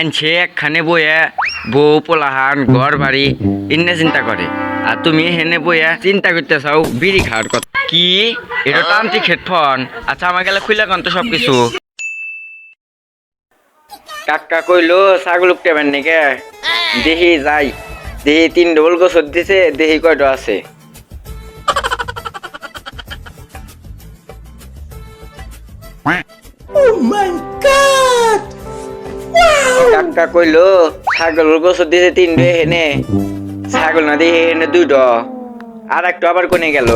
আনছে একখানে বইয়া বউ পোলাহান ঘর বাড়ি ইন্নে চিন্তা করে, আর তুমি হেনে বইয়া চিন্তা করতে চাও বিড়ি খাওয়ার কথা। কি এটা তান্ত্রিক হেডফোন? আচ্ছা আমার গেলে খুলে কন তো সবকিছু। কাকা কইলো ছাগল উঠতেবেন নাকি? দেহি যাই, দেহি 3 ডবল গোসর দিছে, দেহি কয়টা আছে। কাকা কইলো ছাগল গোসর দিছে 3 ডে, হেনে ছাগল না দিয়ে হেনে 2টা, আর একটা আবার কোনে গেল,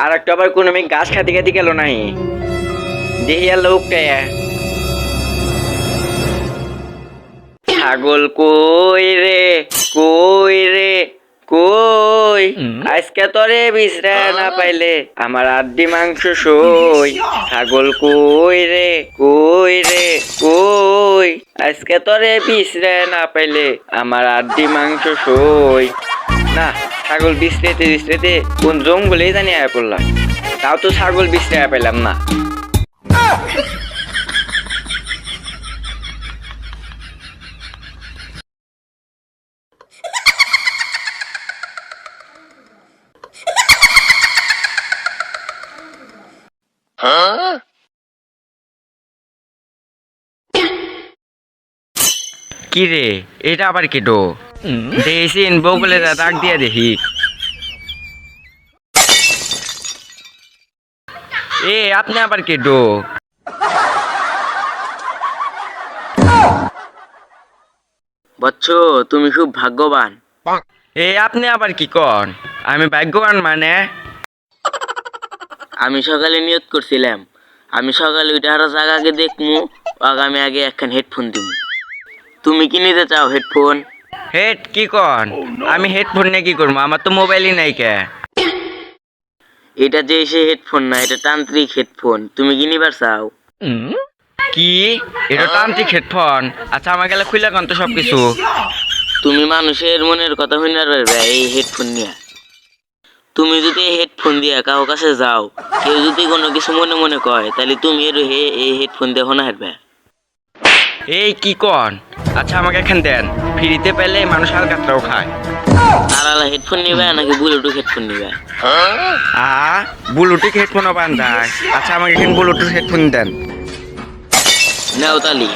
আর একটা আবার কোন আমি গাছ খাতে খাতে গেল নাই, দেহি আর লোকটা। ছাগল কই রে, কই রে, কই আজকে তোরে বিশ্রা না পাইলে আমার আড্ডি মাংস সই। ছাগল কই রে, কই রে, কই আজকে তোরে বিশ্রা না পাইলে আমার আড্ডি মাংস সই। না, ছাগল বিশ্রেতে বিশ্রেতে কোন জঙ্গলেই জানি আয়া পড়লাম, তাও তো ছাগল বিশ্রে পেলাম না। কি রে, এটা আবার কেটো? দেখিস বউগুলো ডাক দিয়া দেখি। এ আপনি আবার কেটো? বচ্চো তুমি খুব ভাগ্যবান। এ আপনি আবার কি কন? আমি ভাগ্যবান মানে? আমি সকালে নিয়ত করছিলাম, আমি সকালে ওইটা আরো জায়গাকে দেখমু, আগামী আগে একখান হেডফোন দিব। তুমি কি নিতে চাও হেডফোন? হেড কি কন? আমি হেডফোন নিয়ে কি করবো? আমার তো মোবাইলই নাই কে। এটা যে সে হেডফোন না, এটা তান্ত্রিক হেডফোন। তুমি কি নিবার চাও? কি এটা তান্ত্রিক হেডফোন? আচ্ছা আমার গেলে খুলে কন তো সবকিছু। তুমি মানুষের মনের কথা হইনা রইবে এই হেডফোন নিয়ে। তুমি যদি এই হেডফোন দিয়ে কারো কাছে যাও, কেউ যদি কোনো কিছু মনে মনে কয়, তাহলে তুমি এই হেডফোন দিয়ে শোনা হারবে। এই কি কন? আচ্ছা আমাকে এখান দেন, ফ্রিতে পেলে মানুষ আর কাতরাও খায়। আর আলা হেডফোন নিবে নাকি ব্লুটুথ হেডফোন নিবে? ব্লুটুথ হেডফোনও পান যায়। আচ্ছা আমাকে এখানে ব্লুটুথ হেডফোন দেন। নাও তালি।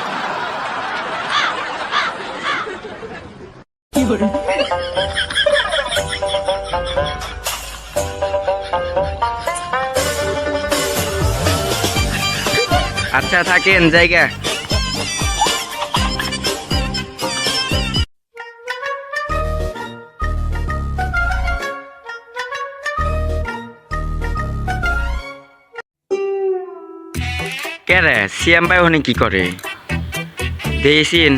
আচ্ছা থাকেন জায়গা। কেরে সিএম ভাই ওখানে কি করে? দেখেছিন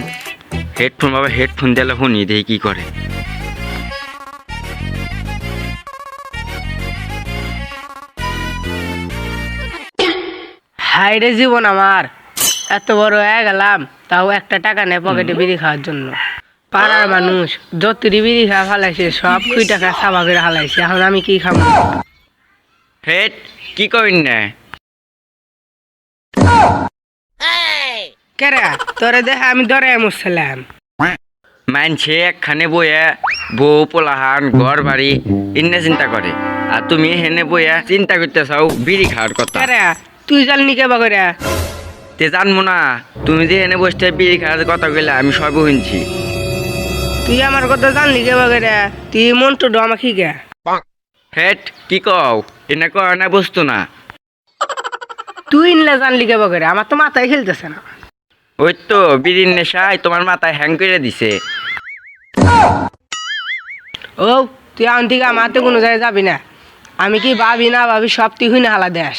হেডফোন, বাবা হেডফোন দিলে শুনি দেখি কি করে। হাইরে জীবন আমার, এত বড় হয়ে গেলাম তাও একটা টাকা নেই পকেটে বিড়ি খাওয়ার জন্য। পাড়ার মানুষ যতটি বিড়ি খাওয়া ফালাইছে সব কুই টাকা সাবা করে হালাইছে, এখন আমি কি খাবো? হেড কি করেন না? কেরা তোরে দেখে আমি ডরে মুছছিলাম। মানছে একখানে বইয়া বউ পোলাহান ঘর বাড়ি ইন্নে চিন্তা করে, আর তুমি হেনে বইয়া চিন্তা করতে চাও বিড়ি খাওয়ার কথা। কেরা তুই জাননি কেবা করে? তে জানবো না? তুমি যে হেনে বসতে বিড়ি খাওয়ার কথা কইলে আমি সব শুনছি। তুই আমার কথা জানলি কেবা করে? তুই মন তো ডমা কি গে? হেড কি কও? এনে কয় না বস্তু না। তুই ইনলে জানলি কেবা করে? আমার তো মাথায় খেলতেছে না। ওই তো বিড়ির নেশায় তোমার মাথায় হ্যাং করে দিছে। ও তুই আন থেকে আমার তো কোনো জায়গায় যাবি না। আমি কি ভাবি না ভাবি সব তুই হুইনা হালা দেশ,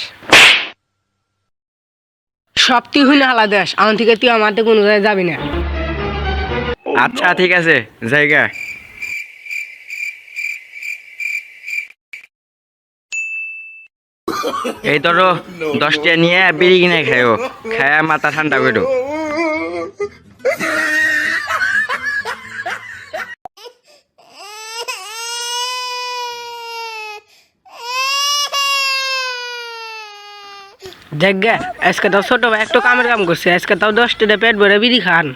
সব তুই হুইনা হালা দেশ। আন থেকে তুই আমার তো কোনো জায়গায় যাবি না। আচ্ছা ঠিক আছে জায়গা। এই ধরো 10টা নিয়ে বিড়ি কিনে খাইও, খায়া মাথা ঠান্ডা করো। দেখ গে, আজকে তাও ছোট ভাই একটু কামের কাম করছে, আজকে তাও 10 টাকা পেট ভরে বিড়ি খান।